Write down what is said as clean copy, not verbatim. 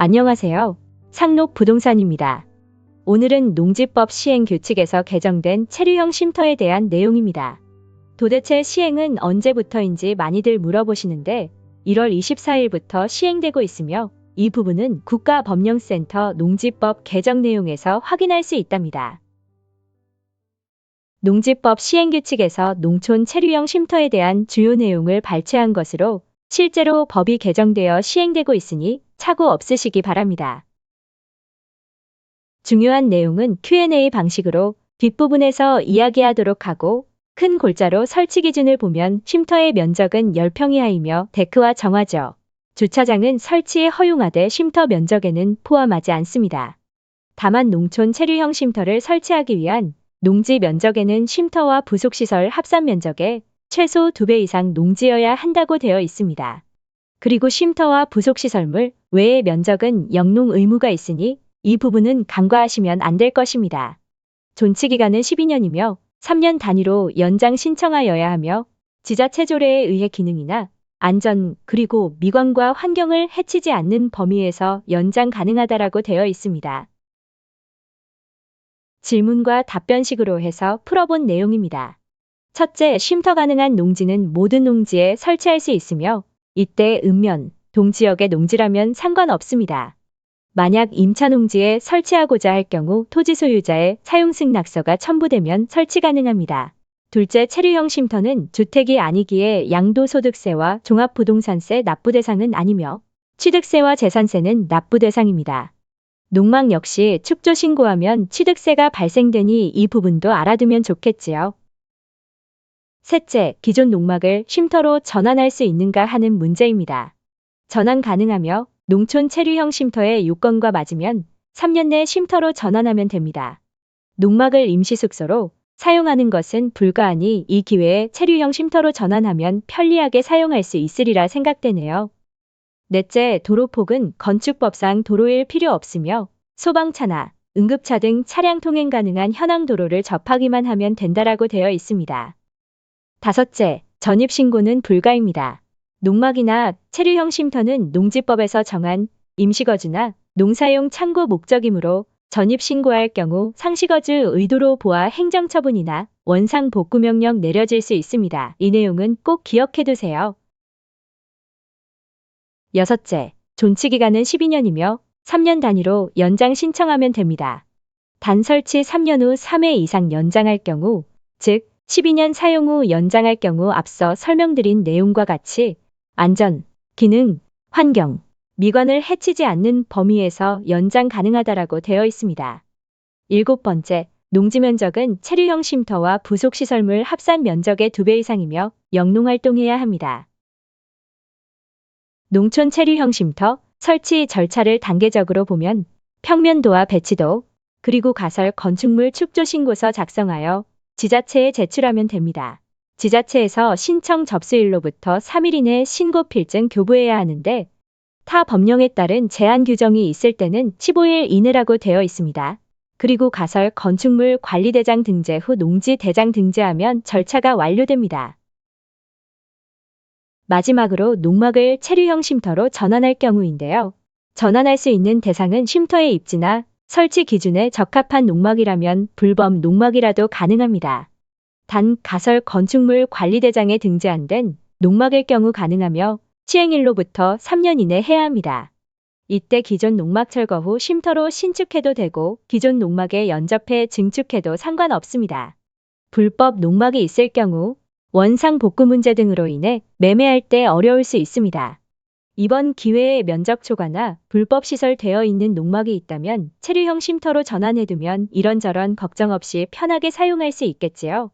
안녕하세요. 상록 부동산입니다. 오늘은 농지법 시행 규칙에서 개정된 체류형 쉼터에 대한 내용입니다. 도대체 시행은 언제부터인지 많이들 물어보시는데 1월 24일부터 시행되고 있으며 이 부분은 국가법령센터 농지법 개정 내용에서 확인할 수 있답니다. 농지법 시행규칙에서 농촌 체류형 쉼터에 대한 주요 내용을 발췌한 것으로 실제로 법이 개정되어 시행되고 있으니 착오 없으시기 바랍니다. 중요한 내용은 Q&A 방식으로 뒷부분에서 이야기하도록 하고 큰 골자로 설치 기준을 보면 쉼터의 면적은 10평 이하이며 데크와 정하죠. 주차장은 설치에 허용하되 쉼터 면적에는 포함하지 않습니다. 다만 농촌 체류형 쉼터를 설치하기 위한 농지 면적에는 쉼터와 부속시설 합산 면적의 최소 2배 이상 농지여야 한다고 되어 있습니다. 그리고 쉼터와 부속시설물 외의 면적은 영농 의무가 있으니 이 부분은 간과하시면 안 될 것입니다. 존치기간은 12년이며 3년 단위로 연장 신청하여야 하며 지자체 조례에 의해 기능이나 안전 그리고 미관과 환경을 해치지 않는 범위에서 연장 가능하다라고 되어 있습니다. 질문과 답변식으로 해서 풀어본 내용입니다. 첫째, 쉼터 가능한 농지는 모든 농지에 설치할 수 있으며 이때 읍면, 동지역의 농지라면 상관없습니다. 만약 임차 농지에 설치하고자 할 경우 토지 소유자의 사용 승낙서가 첨부되면 설치 가능합니다. 둘째, 체류형 쉼터는 주택이 아니기에 양도소득세와 종합부동산세 납부 대상은 아니며 취득세와 재산세는 납부 대상입니다. 농막 역시 축조 신고하면 취득세가 발생되니 이 부분도 알아두면 좋겠지요. 셋째, 기존 농막을 쉼터로 전환할 수 있는가 하는 문제입니다. 전환 가능하며 농촌 체류형 쉼터의 요건과 맞으면 3년 내 쉼터로 전환하면 됩니다. 농막을 임시숙소로 사용하는 것은 불가하니 이 기회에 체류형 쉼터로 전환하면 편리하게 사용할 수 있으리라 생각되네요. 넷째, 도로폭은 건축법상 도로일 필요 없으며 소방차나 응급차 등 차량 통행 가능한 현황 도로를 접하기만 하면 된다라고 되어 있습니다. 다섯째, 전입신고는 불가입니다. 농막이나 체류형 쉼터는 농지법에서 정한 임시거주나 농사용 창고 목적이므로 전입신고할 경우 상시거주 의도로 보아 행정처분이나 원상복구명령 내려질 수 있습니다. 이 내용은 꼭 기억해두세요. 여섯째, 존치기간은 12년이며 3년 단위로 연장 신청하면 됩니다. 단 설치 3년 후 3회 이상 연장할 경우, 즉 12년 사용 후 연장할 경우 앞서 설명드린 내용과 같이 안전, 기능, 환경, 미관을 해치지 않는 범위에서 연장 가능하다라고 되어 있습니다. 일곱 번째, 농지 면적은 체류형 쉼터와 부속시설물 합산 면적의 2배 이상이며 영농활동해야 합니다. 농촌 체류형 쉼터 설치 절차를 단계적으로 보면 평면도와 배치도, 그리고 가설 건축물 축조 신고서 작성하여 지자체에 제출하면 됩니다. 지자체에서 신청 접수일로부터 3일 이내 신고 필증 교부해야 하는데 타 법령에 따른 제한 규정이 있을 때는 15일 이내라고 되어 있습니다. 그리고 가설 건축물 관리대장 등재 후 농지대장 등재하면 절차가 완료됩니다. 마지막으로 농막을 체류형 쉼터로 전환할 경우인데요. 전환할 수 있는 대상은 쉼터의 입지나 설치 기준에 적합한 농막이라면 불법 농막이라도 가능합니다. 단 가설 건축물 관리대장에 등재 안 된 농막일 경우 가능하며 시행일로부터 3년 이내 해야 합니다. 이때 기존 농막 철거 후 쉼터로 신축해도 되고 기존 농막에 연접해 증축해도 상관없습니다. 불법 농막이 있을 경우 원상 복구 문제 등으로 인해 매매할 때 어려울 수 있습니다. 이번 기회에 면적 초과나 불법 시설되어 있는 농막이 있다면 체류형 쉼터로 전환해두면 이런저런 걱정 없이 편하게 사용할 수 있겠지요.